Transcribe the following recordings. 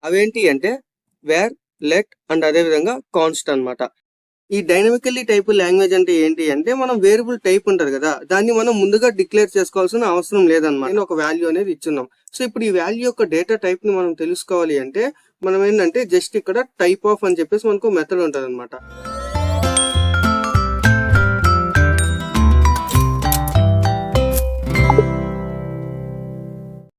అవేంటి అంటే wear, let and అదేవిధంగా కాన్స్ట్ అన్నమాట. ఈ డైనమికల్లీ టైప్ లాంగ్వేజ్ అంటే ఏంటి అంటే మనం వేరియబుల్ టైప్ ఉంటది కదా, దాన్ని మనం ముందుగా డిక్లేర్ చేసుకోవాల్సిన అవసరం లేదన్నమాట. నేను ఒక వాల్యూ అనేది ఇచ్చున్నాం. సో ఇప్పుడు ఈ వాల్యూ యొక్క డేటా టైప్ ని మనం తెలుసుకోవాలి అంటే మనం ఏంటంటే జస్ట్ ఇక్కడ టైప్ ఆఫ్ అని చెప్పేసి మనకు మెథడ్ ఉంటది అనమాట.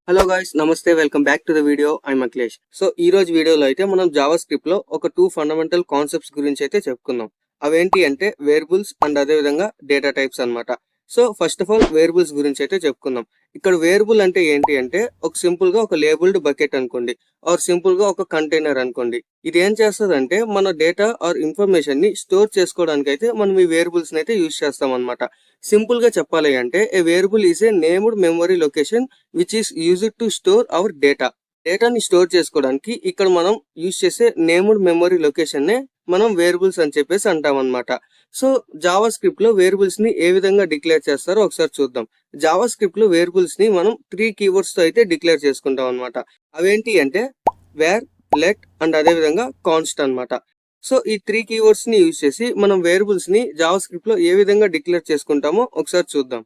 హలో గాయ్స్, నమస్తే, welcome back to the video. I'm Akhilesh. So ఈ రోజు వీడియోలో అయితే మనం జావా స్క్రిప్ట్ లో ఒక 2 ఫండమెంటల్ కాన్సెప్ట్స్ గురించి అయితే చెప్పుకుందాం. అవేంటి అంటే వేరియబుల్స్ అండ్ అదేవిధంగా డేటా టైప్స్ అన్నమాట. So first of all variables గురించి అయితే చెప్పుకుందాం. ఇక్కడ వేరియబుల్ అంటే ఏంటి అంటే ఒక సింపుల్ గా ఒక లేబుల్డ్ బకెట్ అనుకోండి, ఆర్ సింపుల్ గా ఒక కంటైనర్ అనుకోండి. ఇది ఏం చేస్తుంది అంటే మన డేటా ఆర్ ఇన్ఫర్మేషన్ ని స్టోర్ చేసుకోవడానికి అయితే మనం ఈ వేరియబుల్స్ అయితే యూజ్ చేస్తాం అనమాట. సింపుల్ గా చెప్పాలి అంటే a variable is a named memory location which is used to store our data. డేటాని స్టోర్ చేసుకోవడానికి ఇక్కడ మనం యూజ్ చేసే నేమ్డ్ మెమరీ లొకేషన్ నే మనం వేరియబుల్స్ అని చెప్పేసి అంటాం అనమాట. సో జావా స్క్రిప్ట్ లో వేరియబుల్స్ ని ఏ విధంగా డిక్లేర్ చేస్తారో ఒకసారి చూద్దాం. జావా స్క్రిప్ట్ లో వేరియబుల్స్ ని మనం 3 కీవర్డ్స్ తో అయితే డిక్లేర్ చేసుకుంటాం అనమాట. అవేంటి అంటే వేర్, లెట్ అండ్ అదేవిధంగా కాన్స్ట్ అన్నమాట. సో ఈ 3 కీవర్డ్స్ ని యూజ్ చేసి మనం వేరియబుల్స్ ని జావా స్క్రిప్ట్ లో ఏ విధంగా డిక్లేర్ చేసుకుంటామో ఒకసారి చూద్దాం.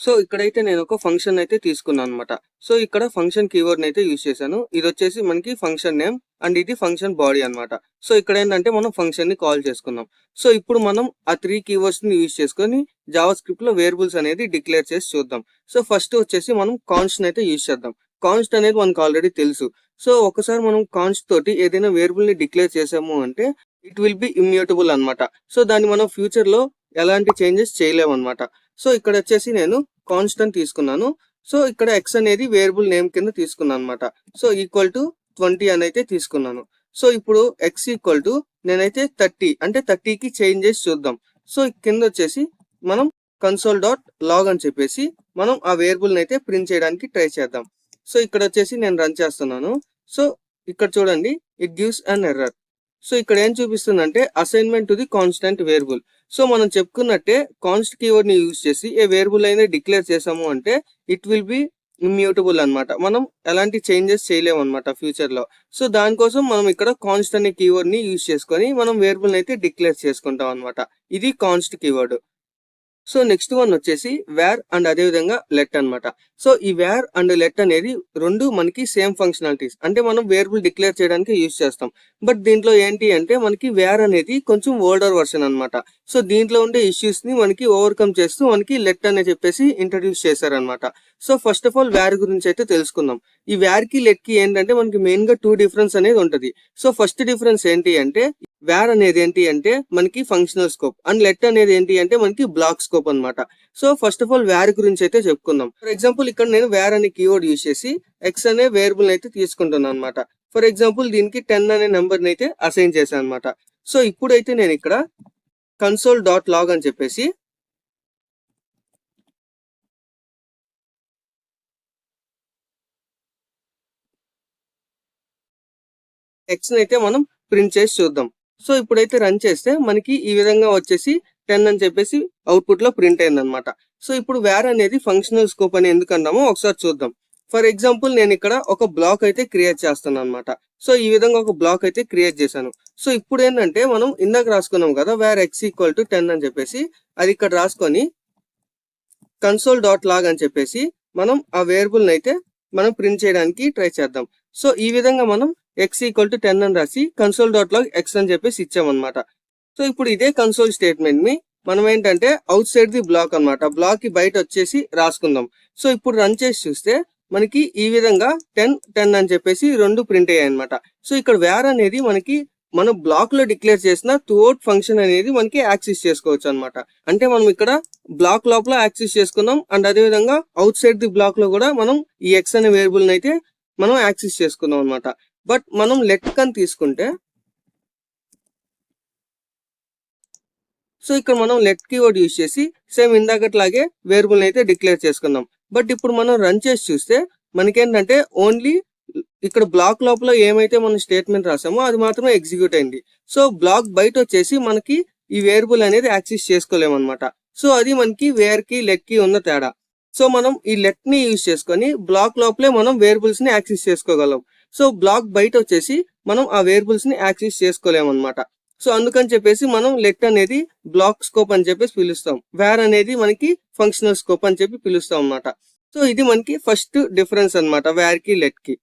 సో ఇక్కడైతే నేను ఒక ఫంక్షన్ అయితే తీసుకున్నాను అనమాట. సో ఇక్కడ ఫంక్షన్ కీవర్డ్ అయితే యూజ్ చేశాను. ఇది వచ్చేసి మనకి ఫంక్షన్ నేమ్ అండ్ ఇది ఫంక్షన్ బాడీ అనమాట. సో ఇక్కడ ఏంటంటే మనం ఫంక్షన్ ని కాల్ చేసుకుందాం. సో ఇప్పుడు మనం ఆ 3 కీవర్డ్స్ ని యూజ్ చేసుకొని జావా స్క్రిప్ట్ లో వేరియబుల్స్ అనేది డిక్లేర్ చేసి చూద్దాం. సో ఫస్ట్ వచ్చేసి మనం కాన్స్ట్ అయితే యూజ్ చేద్దాం. కాన్స్ట్ అనేది మనకు ఆల్రెడీ తెలుసు. సో ఒకసారి మనం కాన్స్ట్ తోటి ఏదైనా వేరియబుల్ ని డిక్లేర్ చేసాము అంటే ఇట్ విల్ బి ఇమ్యూటబుల్ అనమాట. సో దాన్ని మనం ఫ్యూచర్ లో ఎలాంటి చేంజెస్ చేయలేము అనమాట. సో ఇక్కడ వచ్చేసి నేను కాన్స్టెంట్ తీసుకున్నాను. సో ఇక్కడ ఎక్స్ అనేది వేరియబుల్ నేమ్ కింద తీసుకున్నాను అనమాట. సో ఈక్వల్ టు 20 అని అయితే తీసుకున్నాను. సో ఇప్పుడు ఎక్స్ ఈక్వల్ టు నేనైతే 30 అంటే 30కి చేంజ్ చేసి చూద్దాం. సో కింద వచ్చేసి మనం కన్సోల్ డాట్ లాగ్ అని చెప్పేసి మనం ఆ వేరియబుల్ అయితే ప్రింట్ చేయడానికి ట్రై చేద్దాం. సో ఇక్కడ వచ్చేసి నేను రన్ చేస్తున్నాను. సో ఇక్కడ చూడండి, it gives an error. So ఇక్కడ ఏం చూపిస్తుందంటే assignment to the constant variable. So మనం చెప్పుకున్నట్టే కాన్స్ట్ కీవర్డ్ ని యూజ్ చేసి ఏ వేరియబుల్ అయినా డిక్లేర్ చేసాము అంటే ఇట్ విల్ బి ఇమ్యూటబుల్ అనమాట. మనం ఎలాంటి చేంజెస్ చేయలేము అనమాట ఫ్యూచర్ లో. సో దానికోసం మనం ఇక్కడ కాన్స్ట్ అనే కీవర్డ్ ని యూజ్ చేసుకొని మనం వేరియబుల్ అయితే డిక్లేర్ చేసుకుంటాం అనమాట. ఇది const keyword. So next one వచ్చేసి వేర్ అండ్ అదే విధంగా లెట్ అనమాట. సో ఈ వేర్ అండ్ లెట్ అనేది రెండు మనకి సేమ్ ఫంక్షనాలిటీస్, అంటే మనం వేరియబుల్ డిక్లేర్ చేయడానికి యూజ్ చేస్తాం. బట్ దీంట్లో ఏంటి అంటే మనకి వేర్ అనేది కొంచెం ఓల్డర్ వర్షన్ అనమాట. సో దీంట్లో ఉండే ఇష్యూస్ ని మనకి ఓవర్కమ్ చేస్తూ మనకి లెట్ అనే చెప్పేసి ఇంట్రడ్యూస్ చేశారనమాట. So first of all var గురించి అయితే తెలుసుకుందాం. ఈ వేర్ కి లెట్ కి ఏంటంటే మనకి మెయిన్ గా 2 డిఫరెన్స్ అనేది ఉంటది. సో ఫస్ట్ డిఫరెన్స్ ఏంటి అంటే వేర్ అనేది ఏంటి అంటే మనకి ఫంక్షనల్ స్కోప్ అండ్ లెట్ అనేది ఏంటి అంటే మనకి బ్లాక్ స్కోప్ అనమాట. So first of all var గురించి అయితే చెప్పుకుందాం. ఫర్ ఎగ్జాంపుల్ ఇక్కడ నేను వేర్ అనే కీవర్డ్ యూజ్ చేసి ఎక్స్ అనే వేరియబుల్ అయితే తీసుకుంటున్నాను అనమాట. ఫర్ ఎగ్జాంపుల్ దీనికి 10 అనే నెంబర్ ని అయితే అసైన్ చేశాను అనమాట. సో ఇప్పుడైతే నేను ఇక్కడ కన్సోల్ డాట్ లాగ్ అని చెప్పేసి ఎక్స్ అయితే మనం ప్రింట్ చేసి చూద్దాం. సో ఇప్పుడైతే రన్ చేస్తే మనకి ఈ విధంగా వచ్చేసి 10 అని చెప్పేసి అవుట్పుట్ లో ప్రింట్ అయింది అనమాట. సో ఇప్పుడు వేర్ అనేది ఫంక్షనల్ స్కోప్ అని ఎందుకు అన్నామో ఒకసారి చూద్దాం. ఫర్ ఎగ్జాంపుల్ నేను ఇక్కడ ఒక బ్లాక్ అయితే క్రియేట్ చేస్తాను అనమాట. సో ఈ విధంగా ఒక బ్లాక్ అయితే క్రియేట్ చేశాను. సో ఇప్పుడు ఏంటంటే మనం ఇందాక రాసుకున్నాం కదా వేర్ ఎక్స్ ఈక్వల్ టు 10 అని చెప్పేసి, అది ఇక్కడ రాసుకొని కన్సోల్ డాట్ లాగ్ అని చెప్పేసి మనం ఆ వేరియబుల్ అయితే మనం ప్రింట్ చేయడానికి ట్రై చేద్దాం. సో ఈ విధంగా మనం ఎక్స్ ఈక్వల్ టు 10 అని రాసి కన్సోల్ డాట్ లాగ్ ఎక్స్ అని చెప్పేసి ఇచ్చామన్నమాట. సో ఇప్పుడు ఇదే కన్సోల్ స్టేట్మెంట్ ని మనం ఏంటంటే అవుట్ సైడ్ ది బ్లాక్ అనమాట, బ్లాక్ కి బయట వచ్చేసి రాసుకుందాం. సో ఇప్పుడు రన్ చేసి చూస్తే మనకి ఈ విధంగా 10 అని చెప్పేసి రెండు ప్రింట్ అయ్యాయి అనమాట. సో ఇక్కడ వేర్ అనేది మనకి మన బ్లాక్ లో డిక్లేర్ చేసిన త్రూఅవుట్ ఫంక్షన్ అనేది మనకి యాక్సెస్ చేసుకోవచ్చు అనమాట. అంటే మనం ఇక్కడ బ్లాక్ లోపల యాక్సెస్ చేసుకున్నాం అండ్ అదే విధంగా అవుట్ సైడ్ ది బ్లాక్ లో కూడా మనం ఈ ఎక్స్ అనే వేరియబుల్ అయితే మనం యాక్సెస్ చేసుకున్నాం అనమాట. బట్ మనం లెట్ కని తీసుకుంటే, సో ఇక్కడ మనం లెట్ కీవర్డ్ యూజ్ చేసి సేమ్ ఇందాకట్లాగే వేరియబుల్ అయితే డిక్లేర్ చేసుకున్నాం. బట్ ఇప్పుడు మనం రన్ చేసి చూస్తే మనకేంటంటే ఓన్లీ ఇక్కడ బ్లాక్ లోపల ఏమైతే మనం స్టేట్మెంట్ రాసామో అది మాత్రమే ఎగ్జిక్యూట్ అయింది. సో బ్లాక్ బయట వచ్చేసి మనకి ఈ వేరియబుల్ అనేది యాక్సెస్ చేసుకోలేమన్నమాట. సో అది మనకి వేర్ కి లెట్ కి ఉన్న తేడా. సో మనం ఈ లెట్ ని యూజ్ చేసుకొని బ్లాక్ లోపలే మనం వేరియబుల్స్ ని యాక్సెస్ చేసుకోగలం. సో బ్లాక్ బయట వచ్చేసి మనం ఆ వేరియబుల్స్ ని యాక్సెస్ చేసుకోలేము అనమాట. సో అందుకని చెప్పేసి మనం లెట్ అనేది బ్లాక్ స్కోప్ అని చెప్పేసి పిలుస్తాం, వేర్ అనేది మనకి ఫంక్షనల్ స్కోప్ అని చెప్పి పిలుస్తాం అన్నమాట. సో ఇది మనకి ఫస్ట్ డిఫరెన్స్ అన్నమాట వేర్ కి లెట్ కి.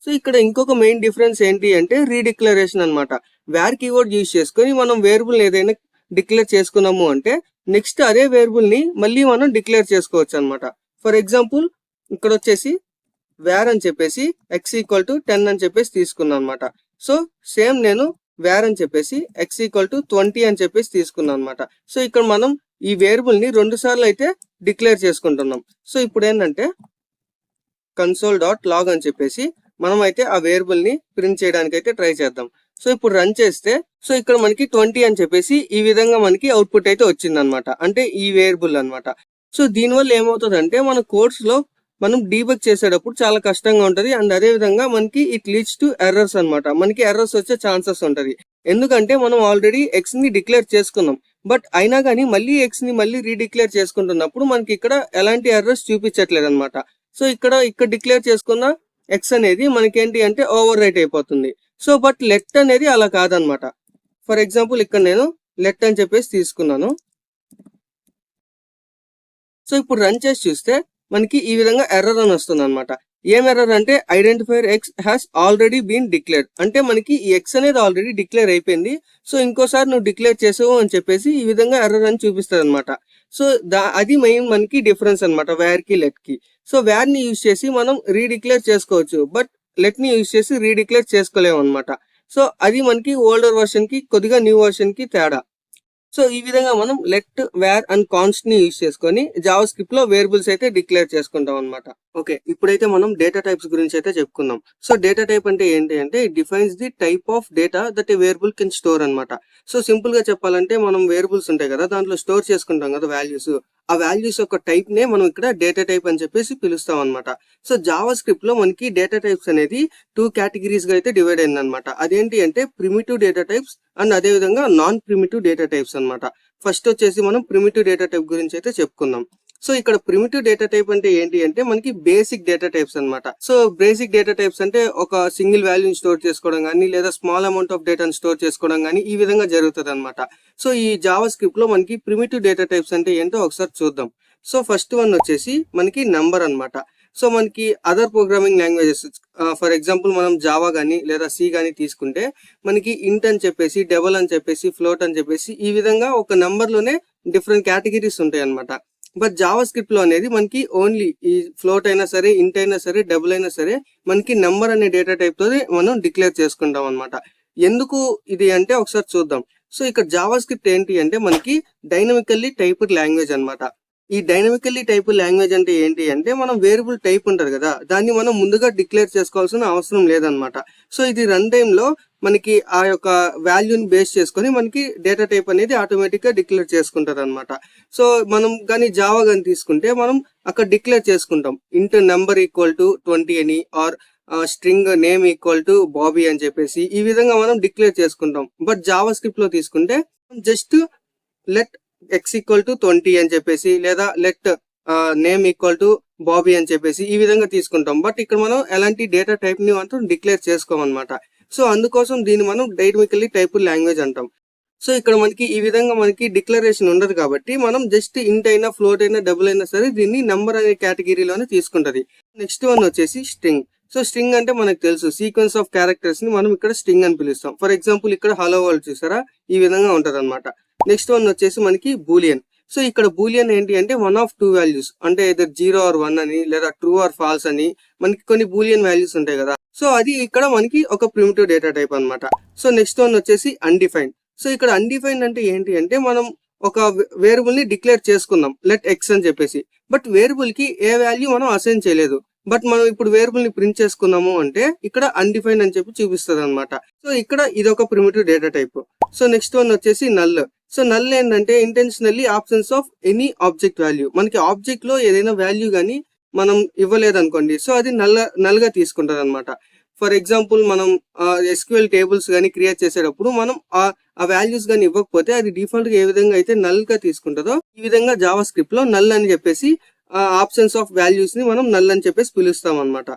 సో ఇక్కడ ఇంకొక మెయిన్ డిఫరెన్స్ ఏంటి అంటే రీడిక్లరేషన్ అన్నమాట. వేర్ కీవర్డ్ యూజ్ చేసుకొని మనం వేరియబుల్ ఏదైనా డిక్లేర్ చేసుకున్నాము అంటే నెక్స్ట్ అదే వేరియబుల్ ని మళ్ళీ మనం డిక్లేర్ చేసుకోవచ్చు అన్నమాట. ఫర్ ఎగ్జాంపుల్ ఇక్కడ వచ్చేసి వేర్ అని చెప్పేసి x ఈక్వల్ టు 10 అని చెప్పేసి తీసుకున్నాను అనమాట. సో సేమ్ నేను వేర్ అని చెప్పేసి x ఈక్వల్ టు 20 అని చెప్పేసి తీసుకున్నాను అనమాట. సో ఇక్కడ మనం ఈ వేరియబుల్ ని 2 సార్లు అయితే డిక్లేర్ చేసుకుంటున్నాం. సో ఇప్పుడు ఏంటంటే console.log అని చెప్పేసి మనం అయితే ఆ వేరియబుల్ ని ప్రింట్ చేయడానికి అయితే ట్రై చేద్దాం. సో ఇప్పుడు రన్ చేస్తే సో ఇక్కడ మనకి 20 అని చెప్పేసి ఈ విధంగా మనకి అవుట్పుట్ అయితే వచ్చింది అనమాట, అంటే ఈ వేరియబుల్ అనమాట. సో దీనివల్ల ఏమవుతుంది అంటే మన కోడ్స్ లో మనం డీబగ్ చేసేటప్పుడు చాలా కష్టంగా ఉంటది. అండ్ అదే విధంగా మనకి ఇట్ లీడ్స్ టు ఎర్రర్స్ అనమాట. మనకి ఎర్రర్స్ వచ్చే ఛాన్సెస్ ఉంటది, ఎందుకంటే మనం ఆల్రెడీ ఎక్స్ ని డిక్లేర్ చేసుకున్నాం. బట్ అయినా కానీ మళ్ళీ ఎక్స్ ని మళ్ళీ రీడిక్లేర్ చేసుకుంటున్నప్పుడు మనకి ఇక్కడ ఎలాంటి ఎర్రర్స్ చూపించట్లేదు అనమాట. సో ఇక్కడ డిక్లేర్ చేసుకున్న ఎక్స్ అనేది మనకేంటి అంటే ఓవర్ రైట్ అయిపోతుంది. సో బట్ లెట్ అనేది అలా కాదనమాట. ఫర్ ఎగ్జాంపుల్ ఇక్కడ నేను లెట్ అని చెప్పేసి తీసుకున్నాను. సో ఇప్పుడు రన్ చేసి చూస్తే మనకి ఈ విధంగా ఎర్రర్ అని వస్తుంది అనమాట. ఏం ఎర్రర్ అంటే identifier x has already been declared, అంటే మనకి ఈ ఎక్స్ అనేది ఆల్రెడీ డిక్లేర్ అయిపోయింది. సో ఇంకోసారి నువ్వు డిక్లేర్ చేసావు అని చెప్పేసి ఈ విధంగా ఎర్రర్ అని చూపిస్తుంది అనమాట. సో అది మెయిన్ మనకి డిఫరెన్స్ అనమాట వేర్ కి లెట్ కి. సో వేర్ ని యూజ్ చేసి మనం రీడిక్లేర్ చేసుకోవచ్చు, బట్ లెట్ ని యూజ్ చేసి రీడిక్లేర్ చేసుకోలేము అనమాట. సో అది మనకి ఓల్డర్ వర్షన్ కి కొద్దిగా న్యూ వర్షన్ కి తేడా. సో ఈ విధంగా మనం లెట్, వేర్ అండ్ కాన్స్ట్ ని యూజ్ చేసుకొని జావా స్క్రిప్ట్ లో వేరియబుల్స్ అయితే డిక్లేర్ చేసుకుంటాం అనమాట. ఓకే, ఇప్పుడైతే మనం డేటా టైప్స్ గురించి అయితే చెప్పుకుందాం. సో డేటా టైప్ అంటే ఏంటి అంటే it defines the type of data that A variable can store అనమాట. సో సింపుల్ గా చెప్పాలంటే మనం వేరియబుల్స్ ఉంటాయి కదా, దాంట్లో స్టోర్ చేసుకుంటాం కదా వాల్యూస్, ఆ వాల్యూస్ యొక్క టైప్ నే మనం ఇక్కడ డేటా టైప్ అని చెప్పేసి పిలుస్తాం అనమాట. సో జావా స్క్రిప్ట్ లో మనకి డేటా టైప్స్ అనేది 2 కేటగిరీస్ గా అయితే డివైడ్ అయింది అనమాట. అదేంటి అంటే ప్రిమిటివ్ డేటా టైప్స్ అండ్ అదే విధంగా నాన్ ప్రిమిటివ్ డేటా టైప్స్ అనమాట. ఫస్ట్ వచ్చేసి మనం ప్రిమిటివ్ డేటా టైప్ గురించి అయితే చెప్పుకుందాం. సో ఇక్కడ ప్రిమిటివ్ డేటా టైప్ అంటే ఏంటి అంటే మనకి బేసిక్ డేటా టైప్స్ అనమాట. సో బేసిక్ డేటా టైప్స్ అంటే ఒక సింగిల్ వాల్యూని స్టోర్ చేసుకోవడం కానీ లేదా స్మాల్ అమౌంట్ ఆఫ్ డేటాను స్టోర్ చేసుకోవడం కానీ ఈ విధంగా జరుగుతుంది అనమాట. సో ఈ జావా స్క్రిప్ట్ లో మనకి ప్రిమిటివ్ డేటా టైప్స్ అంటే ఏంటో ఒకసారి చూద్దాం. సో ఫస్ట్ వన్ వచ్చేసి మనకి నంబర్ అనమాట. సో మనకి other programming languages for example మనం జావా గానీ లేదా సి గానీ తీసుకుంటే మనకి ఇంట్ అని చెప్పేసి, డబుల్ అని చెప్పేసి, ఫ్లోట్ అని చెప్పేసి ఈ విధంగా ఒక నంబర్ లోనే డిఫరెంట్ కేటగిరీస్ ఉంటాయి అనమాట. బట్ జావా స్క్రిప్ట్ లో అనేది మనకి ఓన్లీ ఈ ఫ్లోట్ అయినా సరే, ఇంట్ అయినా సరే, డబుల్ అయినా సరే మనకి నంబర్ అనే డేటా టైప్ తో మనం డిక్లేర్ చేసుకుంటాం అనమాట. ఎందుకు ఇది అంటే ఒకసారి చూద్దాం. సో ఇక్కడ జావా స్క్రిప్ట్ ఏంటి అంటే మనకి డైనమికల్లీ టైప్డ్ లాంగ్వేజ్ అనమాట. ఈ డైనమికల్లీ టైప్ లాంగ్వేజ్ అంటే ఏంటి అంటే మనం వేరియబుల్ టైప్ ఉంటది కదా, దాన్ని మనం ముందుగా డిక్లేర్ చేసుకోవాల్సిన అవసరం లేదనమాట. సో ఇది రన్ టైమ్ లో మనకి ఆ యొక్క వాల్యూని బేస్ చేసుకొని మనకి డేటా టైప్ అనేది ఆటోమేటిక్ గా డిక్లేర్ చేసుకుంటారు అనమాట. సో మనం కానీ జావా కానీ తీసుకుంటే మనం అక్కడ డిక్లేర్ చేసుకుంటాం ఇంట్ నెంబర్ ఈక్వల్ టు 20 అని, or string name equal to Bobby అని చెప్పేసి ఈ విధంగా మనం డిక్లేర్ చేసుకుంటాం. బట్ జావా స్క్రిప్ట్ లో తీసుకుంటే just let X equal to 20 అని చెప్పేసి లేదా let name equal to Bobby అని చెప్పేసి ఈ విధంగా తీసుకుంటాం. బట్ ఇక్కడ మనం ఎలాంటి డేటా టైప్ ని మాత్రం డిక్లేర్ చేసుకోమన్నమాట. సో అందుకోసం దీన్ని మనం డైనమికల్లీ టైప్డ్ లాంగ్వేజ్ అంటాం. సో ఇక్కడ మనకి ఈ విధంగా మనకి డిక్లరేషన్ ఉండదు కాబట్టి మనం జస్ట్ ఇంట్ అయినా, ఫ్లోట్ అయినా, డబుల్ అయినా సరే దీన్ని నంబర్ అనే కేటగిరీలోనే తీసుకుంటది. నెక్స్ట్ వన్ వచ్చేసి స్ట్రింగ్. సో స్ట్రింగ్ అంటే మనకు తెలుసు సీక్వెన్స్ ఆఫ్ క్యారెక్టర్స్ ని మనం ఇక్కడ స్ట్రింగ్ అని పిలుస్తాం. ఫర్ ఎగ్జాంపుల్ ఇక్కడ హలో వరల్డ్ చూసారా, ఈ విధంగా ఉంటది అనమాట. నెక్స్ట్ వన్ వచ్చేసి మనకి బూలియన్. సో ఇక్కడ బూలియన్ ఏంటి అంటే 1 of 2 వాల్యూస్, అంటే either 0 or 1 అని లేదా ట్రూ ఆర్ ఫాల్స్ అని మనకి కొన్ని బూలియన్ వాల్యూస్ ఉంటాయి కదా. సో అది ఇక్కడ మనకి ఒక ప్రిమిటివ్ డేటా టైప్ అనమాట. సో నెక్స్ట్ వన్ వచ్చేసి అన్డిఫైన్డ్. సో ఇక్కడ అన్డిఫైన్డ్ అంటే ఏంటి అంటే మనం ఒక వేరియబుల్ ని డిక్లేర్ చేసుకున్నాం లెట్ ఎక్స్ అని చెప్పేసి, బట్ వేరియబుల్ కి ఏ వాల్యూ మనం అసైన్ చేయలేదు. బట్ మనం ఇప్పుడు వేరియబుల్ ని ప్రింట్ చేసుకున్నాము అంటే ఇక్కడ అన్డిఫైన్డ్ అని చెప్పి చూపిస్తుంది అనమాట. సో ఇక్కడ ఇది ఒక primitive data type. So next one వచ్చేసి నల్. సో నల్ ఏంటంటే intentionally absence of any object value. మనకి ఆబ్జెక్ట్ లో ఏదైనా వాల్యూ గానీ మనం ఇవ్వలేదు అనుకోండి, సో అది నల్ గా తీసుకుంటది అనమాట. ఫర్ ఎగ్జాంపుల్ మనం SQL టేబుల్స్ గానీ క్రియేట్ చేసేటప్పుడు మనం ఆ వాల్యూస్ గానీ ఇవ్వకపోతే అది డిఫాల్ట్ గా ఏ విధంగా అయితే నల్ గా తీసుకుంటుందో ఈ విధంగా జావా స్క్రిప్ట్ లో నల్ అని చెప్పేసి ఆప్షన్స్ ఆఫ్ వాల్యూస్ ని మనం నల్ అని చెప్పేసి పిలుస్తాం అనమాట.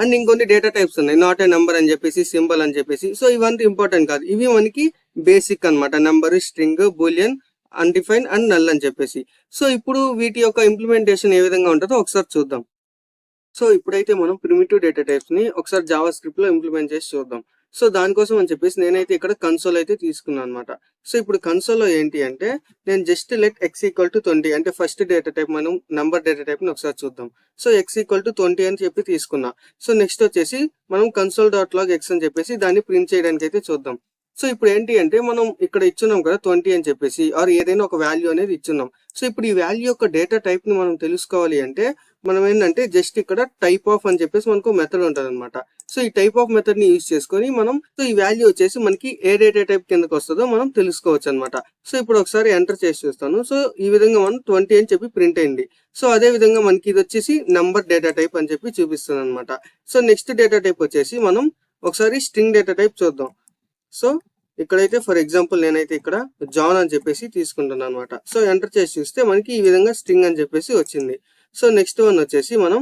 అండ్ ఇంకొన్ని డేటా టైప్స్ ఉన్నాయి, నాట్ ఏ నంబర్ అని చెప్పేసి, సింబల్ అని చెప్పేసి. సో ఇవంతా ఇంపార్టెంట్ కాదు, ఇవి మనకి బేసిక్ అన్నమాట. Number, string, Boolean, undefined and null అని చెప్పేసి. సో ఇప్పుడు వీటి యొక్క ఇంప్లిమెంటేషన్ ఏ విధంగా ఉంటుందో ఒకసారి చూద్దాం. సో ఇప్పుడైతే మనం ప్రిమిటివ్ డేటా టైప్స్ ని ఒకసారి జావా స్క్రిప్ట్ లో ఇంప్లిమెంట్ చేసి చూద్దాం. సో దానికోసం అని చెప్పేసి నేనైతే ఇక్కడ కన్సోల్ అయితే తీసుకున్నాను అనమాట. సో ఇప్పుడు కన్సోల్ లో ఏంటి అంటే నేను just let X equal to 20 అంటే ఫస్ట్ డేటా టైప్ మనం నంబర్ డేటా టైప్ ని ఒకసారి చూద్దాం. సో ఎక్స్ ఈక్వల్ టు 20 అని చెప్పి తీసుకున్నా. సో నెక్స్ట్ వచ్చేసి మనం కన్సోల్ డాట్ లాగ్ ఎక్స్ అని చెప్పేసి దాన్ని ప్రింట్ చేయడానికి అయితే చూద్దాం. సో ఇప్పుడు ఏంటి అంటే మనం ఇక్కడ ఇచ్చున్నాం కదా 20 అని చెప్పేసి, ఆర్ ఏదైనా ఒక వాల్యూ అనేది ఇచ్చున్నాం. సో ఇప్పుడు ఈ వాల్యూ యొక్క డేటా టైప్ ని మనం తెలుసుకోవాలి అంటే మనం ఏంటంటే జస్ట్ ఇక్కడ టైప్ ఆఫ్ అని చెప్పేసి మనకు మెథడ్ ఉంటుంది అనమాట. సో ఈ టైప్ ఆఫ్ మెథడ్ ని యూజ్ చేసుకొని మనం సో ఈ వాల్యూ వచ్చేసి మనకి ఏ డేటా టైప్ కిందకి వస్తుందో మనం తెలుసుకోవచ్చు అనమాట. సో ఇప్పుడు ఒకసారి ఎంటర్ చేసి చూస్తాను. సో ఈ విధంగా మనం 20 అని చెప్పి ప్రింట్ అయింది. సో అదే విధంగా మనకి ఇది వచ్చేసి నంబర్ డేటా టైప్ అని చెప్పి చూపిస్తుంది అనమాట. సో నెక్స్ట్ డేటా టైప్ వచ్చేసి మనం ఒకసారి స్ట్రింగ్ డేటా టైప్ చూద్దాం. సో ఇక్కడైతే ఫర్ ఎగ్జాంపుల్ నేనైతే ఇక్కడ జాన్ అని చెప్పేసి తీసుకుంటున్నాను అనమాట. సో ఎంటర్ చేసి చూస్తే మనకి ఈ విధంగా స్ట్రింగ్ అని చెప్పేసి వచ్చింది. సో నెక్స్ట్ వన్ వచ్చేసి మనం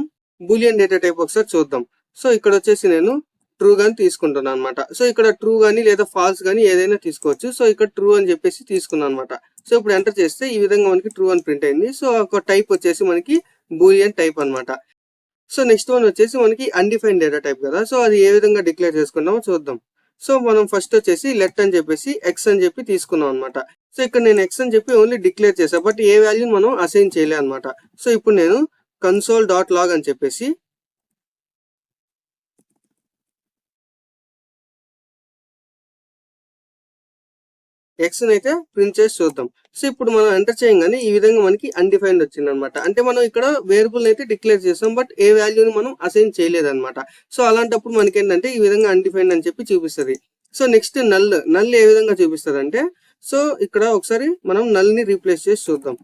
బూలియన్ డేటా టైప్ ఒకసారి చూద్దాం. సో ఇక్కడ వచ్చేసి నేను ట్రూ గాని తీసుకుంటున్నాను అనమాట. సో ఇక్కడ ట్రూ గానీ లేదా ఫాల్స్ గానీ ఏదైనా తీసుకోవచ్చు. సో ఇక్కడ ట్రూ అని చెప్పేసి తీసుకున్నాను అనమాట. సో ఇప్పుడు ఎంటర్ చేస్తే ఈ విధంగా మనకి ట్రూ అని ప్రింట్ అయింది. సో ఒక టైప్ వచ్చేసి మనకి బూలియన్ టైప్ అనమాట. సో నెక్స్ట్ వన్ వచ్చేసి మనకి అన్డిఫైన్ డేటా టైప్ కదా. సో అది ఏ విధంగా డిక్లేర్ చేసుకున్నామో చూద్దాం. సో మనం ఫస్ట్ వచ్చేసి లెట్ అని చెప్పేసి ఎక్స్ అని చెప్పి తీసుకున్నాం అనమాట. సో ఇక్కడ నేను ఎక్స్ అని చెప్పి ఓన్లీ డిక్లేర్ చేసా, బట్ ఏ వాల్యూని మనం అసైన్ చేయలే అనమాట. సో ఇప్పుడు నేను కన్సోల్ డాట్ లాగ్ అని చెప్పేసి ఎక్స్ అయితే ప్రింట్ చేసి చూద్దాం. సో ఇప్పుడు మనం ఎంటర్ చేయగానే ఈ విధంగా మనకి అన్డిఫైన్డ్ వచ్చింది అనమాట. అంటే మనం ఇక్కడ వేరియబుల్ అయితే డిక్లేర్ చేసాం, బట్ ఏ వాల్యూని మనం అసైన్ చేయలేదన్నమాట. సో అలాంటప్పుడు మనకి ఏంటంటే ఈ విధంగా అన్డిఫైన్డ్ అని చెప్పి చూపిస్తుంది. సో నెక్స్ట్ నల్ ఏ విధంగా చూపిస్తుంది అంటే సో ఇక్కడ ఒకసారి మనం నల్ ని రీప్లేస్ చేసి చూద్దాం.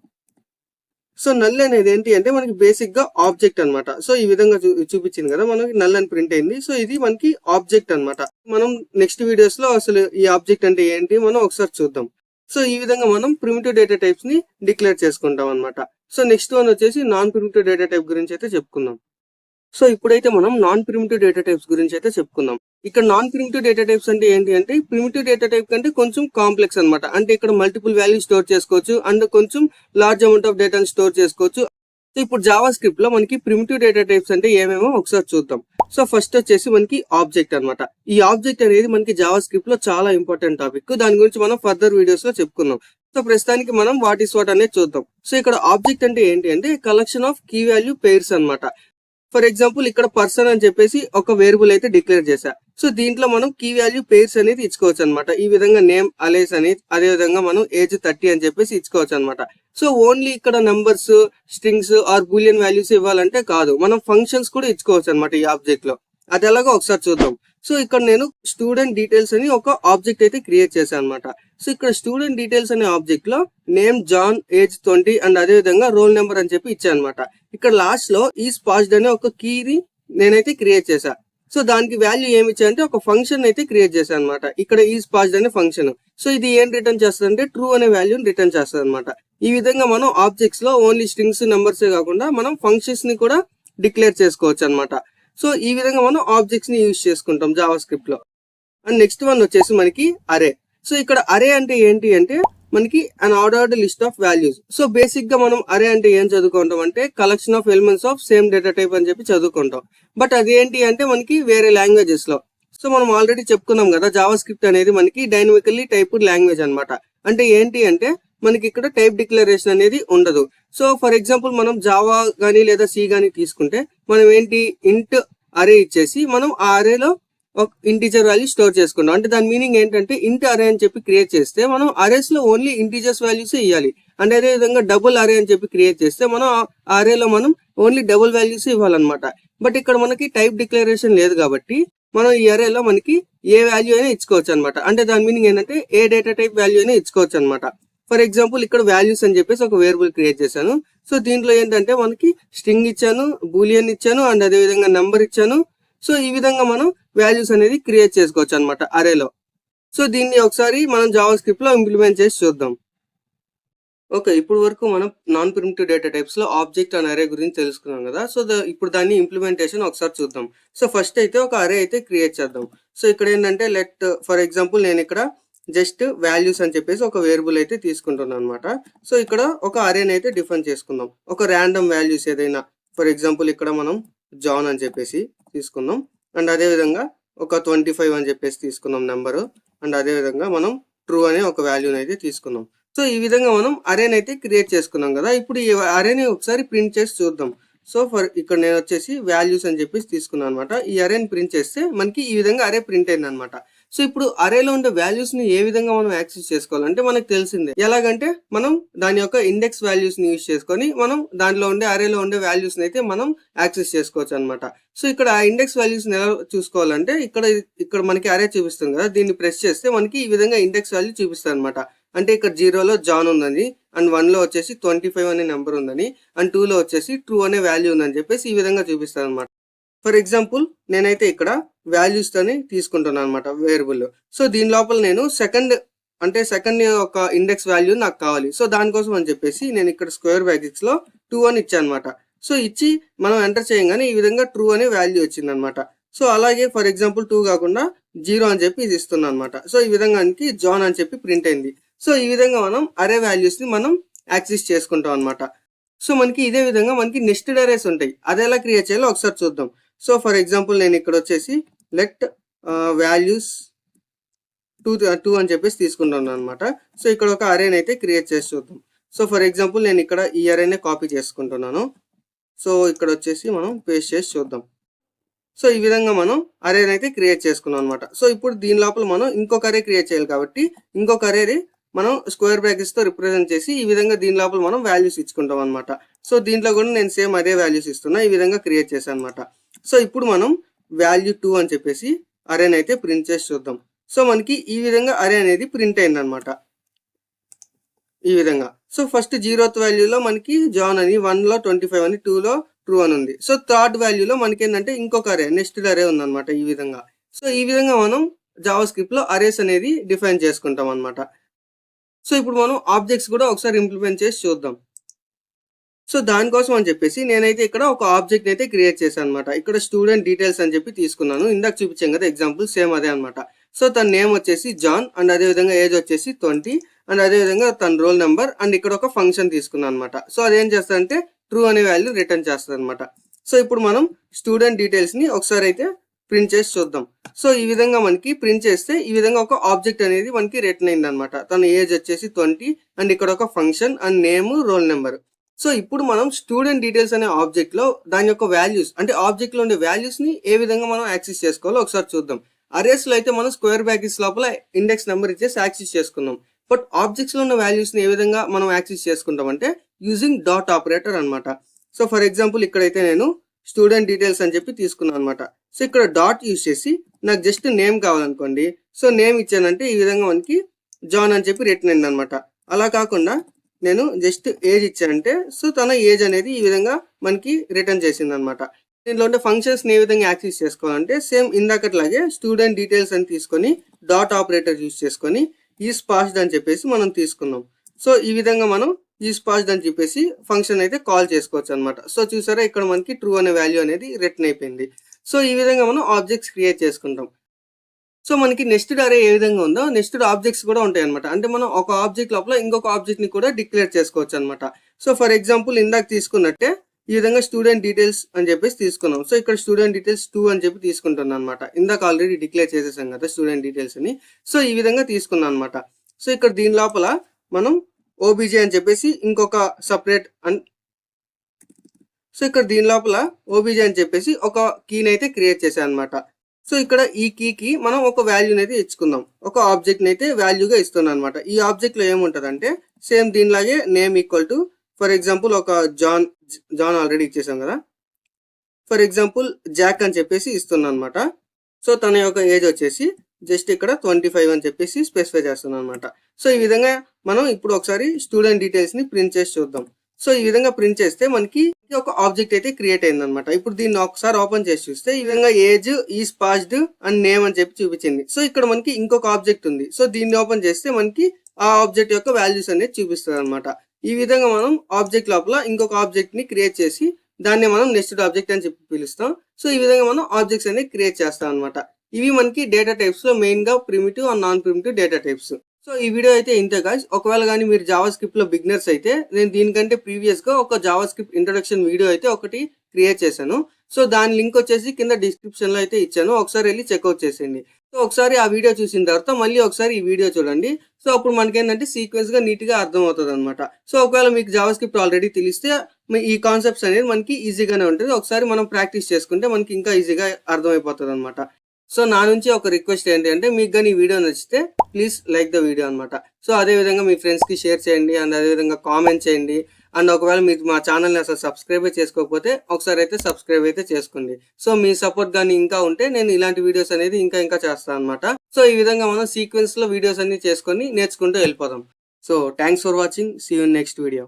సో నల్ అనేది ఏంటి అంటే మనకి బేసిక్ గా ఆబ్జెక్ట్ అనమాట. సో ఈ విధంగా చూపించింది కదా మనకి నల్ అని ప్రింట్ అయింది. సో ఇది మనకి ఆబ్జెక్ట్ అనమాట. మనం నెక్స్ట్ వీడియోస్ లో అసలు ఈ ఆబ్జెక్ట్ అంటే ఏంటి మనం ఒకసారి చూద్దాం. సో ఈ విధంగా మనం ప్రిమిటివ్ డేటా టైప్స్ ని డిక్లేర్ చేసుకుంటాం అనమాట. సో నెక్స్ట్ వన్ వచ్చేసి నాన్ ప్రిమిటివ్ డేటా టైప్ గురించి అయితే చెప్పుకుందాం. సో ఇప్పుడైతే మనం నాన్ ప్రిమిటివ్ డేటా టైప్స్ గురించి అయితే చెప్పుకుందాం. ఇక్కడ నాన్ ప్రిమిటివ్ డేటా టైప్స్ అంటే ఏంటి అంటే ప్రిమిటివ్ డేటా టైప్ కంటే కొంచెం కాంప్లెక్స్ అనమాట. అంటే ఇక్కడ మల్టిపుల్ వాల్యూ స్టోర్ చేసుకోవచ్చు అండ్ కొంచెం లార్జ్ అమౌంట్ ఆఫ్ డేటాను స్టోర్ చేసుకోవచ్చు. సో ఇప్పుడు జావా స్క్రిప్ట్ లో మనకి ప్రిమిటివ్ డేటా టైప్స్ అంటే ఏమేమో ఒకసారి చూద్దాం. సో ఫస్ట్ వచ్చేసి మనకి ఆబ్జెక్ట్ అనమాట. ఈ ఆబ్జెక్ట్ అనేది మనకి జావా స్క్రిప్ట్ లో చాలా ఇంపార్టెంట్ టాపిక్. దాని గురించి మనం ఫర్దర్ వీడియోస్ లో చెప్పుకుందాం. సో ప్రస్తుతానికి మనం వాట్ ఈస్ వాట్ అనేది చూద్దాం. సో ఇక్కడ ఆబ్జెక్ట్ అంటే ఏంటి అంటే collection of key value pairs అనమాట. ఫర్ ఎగ్జాంపుల్ ఇక్కడ పర్సన్ అని చెప్పేసి ఒక వేరియబుల్ అయితే డిక్లేర్ చేశా. సో దీంట్లో మనం కీ వాల్యూ పెయిర్స్ అనేది ఇచ్చుకోవచ్చు అనమాట. ఈ విధంగా నేమ్, అలైస్ అని, అదే విధంగా మనం ఏజ్ 30 అని చెప్పేసి ఇచ్చుకోవచ్చు అనమాట. సో ఓన్లీ ఇక్కడ numbers, strings or boolean values ఇవ్వాలంటే కాదు, మనం ఫంక్షన్స్ కూడా ఇచ్చుకోవచ్చు అనమాట ఈ ఆబ్జెక్ట్ లో. అది ఎలాగో ఒకసారి చూద్దాం. సో ఇక్కడ నేను స్టూడెంట్ డీటెయిల్స్ అని ఒక ఆబ్జెక్ట్ అయితే క్రియేట్ చేశాను అనమాట. సో ఇక్కడ స్టూడెంట్ డీటెయిల్స్ అనే ఆబ్జెక్ట్ లో నేమ్ జాన్, ఏజ్ 20 అండ్ అదే విధంగా రోల్ నెంబర్ అని చెప్పి ఇచ్చాను అనమాట. ఇక్కడ లాస్ట్ లో ఈజ్ పాస్డ్ అనే ఒక కీని నేనైతే క్రియేట్ చేశా. సో దానికి వాల్యూ ఏమి ఇచ్చాయంటే ఒక ఫంక్షన్ అయితే క్రియేట్ చేశాను అనమాట. ఇక్కడ ఈజ్ పాస్డ్ అనే ఫంక్షన్. సో ఇది ఏం రిటర్న్ చేస్తుంది అంటే ట్రూ అనే వాల్యూని రిటర్న్ చేస్తుంది అనమాట. ఈ విధంగా మనం ఆబ్జెక్ట్స్ లో ఓన్లీ స్ట్రింగ్స్, నెంబర్స్ కాకుండా మనం ఫంక్షన్స్ ని కూడా డిక్లేర్ చేసుకోవచ్చు అనమాట. సో ఈ విధంగా మనం ఆబ్జెక్ట్స్ ని యూజ్ చేసుకుంటాం జావా స్క్రిప్ట్ లో. అండ్ నెక్స్ట్ వన్ వచ్చేసి మనకి అరే. సో ఇక్కడ అరే అంటే ఏంటి అంటే మనకి an ordered list of values. So basic గా మనం అరే అంటే ఏం చదువుకుంటాం అంటే collection of elements of same data type అని చెప్పి చదువుకుంటాం. బట్ అదేంటి అంటే మనకి వేరే లాంగ్వేజెస్ లో. సో మనం ఆల్రెడీ చెప్పుకున్నాం కదా జావా స్క్రిప్ట్ అనేది మనకి డైనమికల్లీ టైప్డ్ లాంగ్వేజ్ అనమాట. అంటే ఏంటి అంటే మనకి ఇక్కడ టైప్ డిక్లరేషన్ అనేది ఉండదు. సో ఫర్ ఎగ్జాంపుల్ మనం జావా గానీ లేదా సి గానీ తీసుకుంటే మనం ఏంటి ఇంట్ అరే ఇచ్చేసి మనం ఆ అరేలో ఒక ఇంటీజర్ వాల్యూ స్టోర్ చేసుకుంటాం. అంటే దాని మీనింగ్ ఏంటంటే ఇంట్ అరే అని చెప్పి క్రియేట్ చేస్తే మనం అరేస్ లో ఓన్లీ ఇంటీజర్స్ వాల్యూస్ ఇవ్వాలి. అండ్ అదే విధంగా డబుల్ అరే అని చెప్పి క్రియేట్ చేస్తే మనం ఆ అరేలో మనం ఓన్లీ డబుల్ వాల్యూస్ ఇవ్వాలన్నమాట. బట్ ఇక్కడ మనకి టైప్ డిక్లరేషన్ లేదు కాబట్టి మనం ఈ అరేలో మనకి ఏ వాల్యూ అయినా ఇచ్చుకోవచ్చు అనమాట. అంటే దాని మీనింగ్ ఏంటంటే ఏ డేటా టైప్ వాల్యూ అయినా ఇచ్చుకోవచ్చు అనమాట. ఫర్ ఎగ్జాంపుల్ ఇక్కడ వాల్యూస్ అని చెప్పేసి ఒక వేరియబుల్ క్రియేట్ చేశాను. సో దీంట్లో ఏంటంటే మనకి స్ట్రింగ్ ఇచ్చాను, బూలియన్ ఇచ్చాను అండ్ అదే విధంగా నంబర్ ఇచ్చాను. సో ఈ విధంగా మనం వాల్యూస్ అనేది క్రియేట్ చేసుకోవచ్చు అనమాట అరేలో. సో దీన్ని ఒకసారి మనం జావా స్క్రిప్ట్ లో ఇంప్లిమెంట్ చేసి చూద్దాం. ఓకే. ఇప్పుడు వరకు మనం నాన్ ప్రిమిటివ్ డేటా టైప్స్‌లో ఆబ్జెక్ట్ అండ్ అరే గురించి తెలుసుకున్నాం గదా! సో, ఇప్పుడు దాన్ని ఇంప్లిమెంటేషన్ ఒకసారి చూద్దాం. సో, ఫస్ట్ అయితే ఒక అరే అయితే క్రియేట్ చేద్దాం. సో, ఇక్కడేంటంటే ఫర్ ఎగ్జాంపుల్ నేనిక్కడ జస్ట్ వాల్యూస్ అని చెప్పేసి ఒక వేరియబుల్ అయితే తీసుకుంటున్నానన్నమాట. సో, ఇక్కడ ఒక అరేనైతే డిఫైన్ చేసుకుందాం. ఒక రాండమ్ వాల్యూస్ ఏదైనా ఫర్ ఎగ్జాంపుల్ ఇక్కడ మనం జాన్ అని చెప్పేసి తీసుకుందాం. అండ్ అదే విధంగా ఒక 25 అని చెప్పేసి తీసుకుందాం నంబరు. అండ్ అదే విధంగా మనం ట్రూ అనే ఒక వాల్యూనైతే తీసుకుందాం. సో, ఈ విధంగా మనం అరేనైతే క్రియేట్ చేసుకున్నాం గదా! ఇప్పుడు ఈ అరేని ఒకసారి ప్రింట్ చేసి చూద్దాం. సో, ఇక్కడ నేనొచ్చేసి వాల్యూస్ అని చెప్పేసి తీసుకున్నానన్నమాట. ఈ అరేని ప్రింట్ చేస్తే మనకి ఈ విధంగా అరే ప్రింట్ అయిందన్నమాట. సో, ఇప్పుడు అరేలో ఉండే వాల్యూస్‌ని ఏ విధంగా మనం యాక్సెస్ చేసుకోవాలంటే మనకు తెలిసిందే. ఎలాగంటే మనం దాని యొక్క ఇండెక్స్ వాల్యూస్‌ని యూజ్ చేసుకొని మనం దాంట్లో ఉండే అరేలో ఉండే వాల్యూస్‌ని అయితే మనం యాక్సెస్ చేసుకోవచ్చన్నమాట. సో, ఇక్కడ ఆ ఇండెక్స్ వాల్యూస్‌ని ఎలా చూసుకోవాలంటే ఇక్కడ మనకి అరే చూపిస్తుంది గదా! దీన్ని ప్రెస్ చేస్తే మనకి ఈ విధంగా ఇండెక్స్ వాల్యూ చూపిస్తదన్నమాట. అంటే ఇక్కడ 0లో జాన్ ఉందని, అండ్ 1లో వచ్చేసి 25 అనే నెంబర్ ఉందని, అండ్ 2లో వచ్చేసి ట్రూ అనే వాల్యూ ఉందని చెప్పేసి ఈ విధంగా చూపిస్తదన్నమాట. ఫర్ ఎగ్జాంపుల్ నేనైతే ఇక్కడ వాల్యూస్ తోని తీసుకుంటున్నాను అనమాట వేరియబుల్. సో, దీని లోపల నేను సెకండ్ యొక్క ఇండెక్స్ వాల్యూ నాకు కావాలి. సో, దానికోసం అని చెప్పేసి నేను ఇక్కడ స్క్వేర్ బ్రాకెట్స్‌లో 2 అని ఇచ్చానమాట. సో, ఇచ్చి మనం ఎంటర్ చేయంగానే ఈ విధంగా ట్రూ అనే వాల్యూ వచ్చిందనమాట. సో, అలాగే ఫర్ ఎగ్జాంపుల్ 2 కాకుండా 0 అని చెప్పి ఇది ఇస్తున్నా అనమాట. సో, ఈ విధంగా జాన్ అని చెప్పి ప్రింట్ అయింది. సో, ఈ విధంగా మనం అరే వాల్యూస్‌ని మనం యాక్సెస్ చేసుకుంటాం అనమాట. సో, మనకి ఇదే విధంగా మనకి నెస్టెడ్ అరేస్ ఉంటాయి. అది ఎలా క్రియేట్ చేయాలో ఒకసారి చూద్దాం. సో, ఫర్ ఎగ్జాంపుల్ నేను ఇక్కడ వచ్చేసి లెట్ వాల్యూస్ 2 అని చెప్పేసి తీసుకుంటున్నాను అనమాట. సో, ఇక్కడ ఒక అరేని అయితే క్రియేట్ చేసి చూద్దాం. సో, ఫర్ ఎగ్జాంపుల్ నేను ఇక్కడ ఈ అరేనే కాపీ చేసుకుంటున్నాను. సో, ఇక్కడ వచ్చేసి మనం పేస్ట్ చేసి చూద్దాం. సో, ఈ విధంగా మనం అరేని అయితే క్రియేట్ చేసుకున్నాం అనమాట. సో, ఇప్పుడు దీని లోపల మనం ఇంకొక అరే క్రియేట్ చేయాలి కాబట్టి ఇంకొక అరేని మనం స్క్వేర్ బ్రాకెట్స్ తో రిప్రజెంట్ చేసి ఈ విధంగా దీని లోపల మనం వాల్యూస్ ఇచ్చుకుంటాం అనమాట. సో, దీంట్లో కూడా నేను సేమ్ అదే వాల్యూస్ ఇస్తున్నా. ఈ విధంగా క్రియేట్ చేశాను అనమాట. సో, ఇప్పుడు మనం వాల్యూ 2 అని చెప్పేసి అరేని అయితే ప్రింట్ చేసి చూద్దాం. సో, మనకి ఈ విధంగా అరే అనేది ప్రింట్ అయింది అనమాట. ఈ విధంగా. సో, ఫస్ట్ 0th వాల్యూలో మనకి జాన్ అని, 1లో 25 అని, 2లో ట్రూ అని ఉంది. సో, థర్డ్ వాల్యూలో మనకి ఏంటంటే ఇంకొక అరే నెస్టెడ్ అరే ఉందన్నమాట ఈ విధంగా. సో, ఈ విధంగా మనం జావా స్క్రిప్ట్ లో అరేస్ అనేది డిఫైన్ చేసుకుంటాం అనమాట. సో, ఇప్పుడు మనం ఆబ్జెక్ట్స్ కూడా ఒకసారి ఇంప్లిమెంట్ చేసి చూద్దాం. సో, దానికోసం అని చెప్పేసి నేనైతే ఇక్కడ ఒక ఆబ్జెక్ట్ అయితే క్రియేట్ చేశాను అనమాట. ఇక్కడ స్టూడెంట్ డీటెయిల్స్ అని చెప్పి తీసుకున్నాను. ఇందాక చూపించాం కదా ఎగ్జాంపుల్ సేమ్ అదే అనమాట. సో, తన నేమ్ వచ్చేసి జాన్, అండ్ అదే విధంగా ఏజ్ వచ్చేసి 20, అండ్ అదే విధంగా తన రోల్ నెంబర్, అండ్ ఇక్కడ ఒక ఫంక్షన్ తీసుకున్నాను అనమాట. సో, అదేం చేస్తుందంటే ట్రూ అనే వాల్యూ రిటర్న్ చేస్తుంది అనమాట. సో, ఇప్పుడు మనం స్టూడెంట్ డీటెయిల్స్ ని ఒకసారి అయితే ప్రింట్ చేసి చూద్దాం. సో, ఈ విధంగా మనకి ప్రింట్ చేస్తే ఈ విధంగా ఒక ఆబ్జెక్ట్ అనేది మనకి రిటర్న్ అయింది అనమాట. తన ఏజ్ వచ్చేసి 20, అండ్ ఇక్కడ ఒక function, and name, roll number. So, ఇప్పుడు మనం స్టూడెంట్ డీటెయిల్స్ అనే ఆబ్జెక్ట్ లో దాని యొక్క వాల్యూస్ అంటే ఆబ్జెక్ట్ లో ఉండే వాల్యూస్ ని ఏ విధంగా మనం యాక్సెస్ చేసుకోవాలో ఒకసారి చూద్దాం. అరేస్ లో అయితే మనం స్క్వేర్ బ్రాకెట్స్ లోపల ఇండెక్స్ నెంబర్ ఇచ్చేసి యాక్సెస్ చేసుకుందాం. బట్ ఆబ్జెక్ట్స్ లో ఉన్న వాల్యూస్ ని ఏ విధంగా మనం యాక్సెస్ చేసుకుంటాం అంటే యూజింగ్ డాట్ ఆపరేటర్ అనమాట. సో, ఫర్ ఎగ్జాంపుల్ ఇక్కడైతే నేను స్టూడెంట్ డీటెయిల్స్ అని చెప్పి తీసుకున్నాను అనమాట. సో, ఇక్కడ డాట్ యూజ్ చేసి నాకు జస్ట్ నేమ్ కావాలనుకోండి. సో, నేమ్ ఇచ్చానంటే ఈ విధంగా మనకి జాన్ అని చెప్పి రిటర్న్ అయింది అనమాట. అలా కాకుండా నేను జస్ట్ ఏజ్ ఇచ్చానంటే సో తన ఏజ్ అనేది ఈ విధంగా మనకి రిటర్న్ చేసింది అనమాట. దీంట్లో ఉండే ఫంక్షన్స్ ఏ విధంగా యాక్సెస్ చేసుకోవాలంటే సేమ్ ఇందాకట్లాగే స్టూడెంట్ డీటెయిల్స్ అని తీసుకొని డాట్ ఆపరేటర్ యూజ్ చేసుకొని ఈస్ పాస్డ్ అని చెప్పేసి మనం తీసుకున్నాం. సో, ఈ విధంగా మనం ఈస్ పాస్డ్ అని చెప్పేసి ఫంక్షన్ అయితే కాల్ చేసుకోవచ్చు అనమాట. సో, చూసారా ఇక్కడ మనకి ట్రూ అనే వాల్యూ అనేది రిటర్న్ అయిపోయింది. సో, ఈ విధంగా మనం ఆబ్జెక్ట్స్ క్రియేట్ చేసుకుంటాం. సో, మనకి నెస్టెడ్ అరే ఏ విధంగా ఉందో నెస్టెడ్ ఆబ్జెక్ట్స్ కూడా ఉంటాయి అనమాట. అంటే మనం ఒక ఆబ్జెక్ట్ లోపల ఇంకొక ఆబ్జెక్ట్ ని కూడా డిక్లేర్ చేసుకోవచ్చు అనమాట. సో, ఫర్ ఎగ్జాంపుల్ ఇందాక తీసుకున్నట్టే ఈ విధంగా స్టూడెంట్ డీటెయిల్స్ అని చెప్పేసి తీసుకున్నాం. సో, ఇక్కడ స్టూడెంట్ డీటెయిల్స్ 2 అని చెప్పి తీసుకుంటున్నాను అనమాట. ఇందాక ఆల్రెడీ డిక్లేర్ చేసేసాం కదా స్టూడెంట్ డీటెయిల్స్ అని. సో, ఈ విధంగా తీసుకున్నాను అనమాట. సో, ఇక్కడ దీని లోపల మనం ఓబీజే అని చెప్పేసి ఇంకొక సపరేట్ సో, ఇక్కడ దీని లోపల ఓబీజే అని చెప్పేసి ఒక కీని అయితే క్రియేట్ చేశాను అనమాట. సో, ఇక్కడ ఈ కీకి మనం ఒక వాల్యూని అయితే ఇచ్చుకుందాం. ఒక ఆబ్జెక్ట్ని అయితే వాల్యూగా ఇస్తున్నాం అనమాట. ఈ ఆబ్జెక్ట్ లో ఏముంటదంటే సేమ్ దీనిలాగే name equal to for example ఒక జాన్ ఆల్రెడీ ఇచ్చేసాం కదా. ఫర్ ఎగ్జాంపుల్ జాక్ అని చెప్పేసి ఇస్తున్నాను అనమాట. సో, తన యొక్క ఏజ్ వచ్చేసి జస్ట్ ఇక్కడ 25 అని చెప్పేసి స్పెసిఫై చేస్తున్నాను అనమాట. సో, ఈ విధంగా మనం ఇప్పుడు ఒకసారి స్టూడెంట్ డీటెయిల్స్ ని ప్రింట్ చేసి చూద్దాం. సో, ఈ విధంగా ప్రింట్ చేస్తే మనకి ఒక ఆబ్జెక్ట్ అయితే క్రియేట్ అయింది అనమాట. ఇప్పుడు దీన్ని ఒకసారి ఓపెన్ చేసి చూస్తే ఈ విధంగా age is passed and name అని చెప్పి చూపించింది. సో, ఇక్కడ మనకి ఇంకొక ఆబ్జెక్ట్ ఉంది. సో, దీన్ని ఓపెన్ చేస్తే మనకి ఆ ఆబ్జెక్ట్ యొక్క వాల్యూస్ అనేది చూపిస్తుంది అనమాట. ఈ విధంగా మనం ఆబ్జెక్ట్ లోపల ఇంకొక ఆబ్జెక్ట్ ని క్రియేట్ చేసి దాన్ని మనం నెస్టెడ్ ఆబ్జెక్ట్ అని చెప్పి పిలుస్తాం. సో ఈ విధంగా మనం ఆబ్జెక్ట్స్ అనేది క్రియేట్ చేస్తాం అనమాట. ఇవి మనకి డేటా టైప్స్ లో మెయిన్ గా primitive and non primitive data types. So ఈ వీడియో అయితే ఇంతే గాయ్స్. ఒకవేళ కానీ మీరు జావా స్క్రిప్ట్ లో బిగినర్స్ అయితే నేను దీనికంటే ప్రీవియస్ గా ఒక జావా స్క్రిప్ట్ ఇంట్రొడక్షన్ వీడియో అయితే ఒకటి క్రియేట్ చేశాను. సో దాని లింక్ వచ్చేసి కింద డిస్క్రిప్షన్ లో అయితే ఇచ్చాను, ఒకసారి వెళ్ళి చెక్అవుట్ చేసేయండి. సో ఒకసారి ఆ వీడియో చూసిన తర్వాత మళ్ళీ ఒకసారి ఈ వీడియో చూడండి. సో అప్పుడు మనకేంటంటే సీక్వెన్స్ గా నీట్ గా అర్థం అవుతుంది అనమాట. సో ఒకవేళ మీకు జావా స్క్రిప్ట్ ఆల్రెడీ తెలిస్తే ఈ కాన్సెప్ట్స్ అనేది మనకి ఈజీగానే ఉంటుంది. ఒకసారి మనం ప్రాక్టీస్ చేసుకుంటే మనకి ఇంకా ఈజీగా అర్థమైపోతుంది అనమాట. సో నా నుంచి ఒక రిక్వెస్ట్ ఏంటి అంటే, మీకు కానీ ఈ వీడియో నచ్చితే ప్లీజ్ లైక్ ద వీడియో అనమాట. సో అదే విధంగా మీ ఫ్రెండ్స్ కి షేర్ చేయండి అండ్ అదే విధంగా కామెంట్ చేయండి. అండ్ ఒకవేళ మీరు మా ఛానల్ని అసలు సబ్స్క్రైబ్ చేసుకోకపోతే ఒకసారి అయితే సబ్స్క్రైబ్ అయితే చేసుకోండి. సో మీ సపోర్ట్ కానీ ఇంకా ఉంటే నేను ఇలాంటి వీడియోస్ అనేది ఇంకా చేస్తాను అనమాట. సో ఈ విధంగా మనం సీక్వెన్స్ లో వీడియోస్ అన్ని చేసుకొని నేర్చుకుంటూ వెళ్ళిపోదాం. So thanks for watching. See you next video.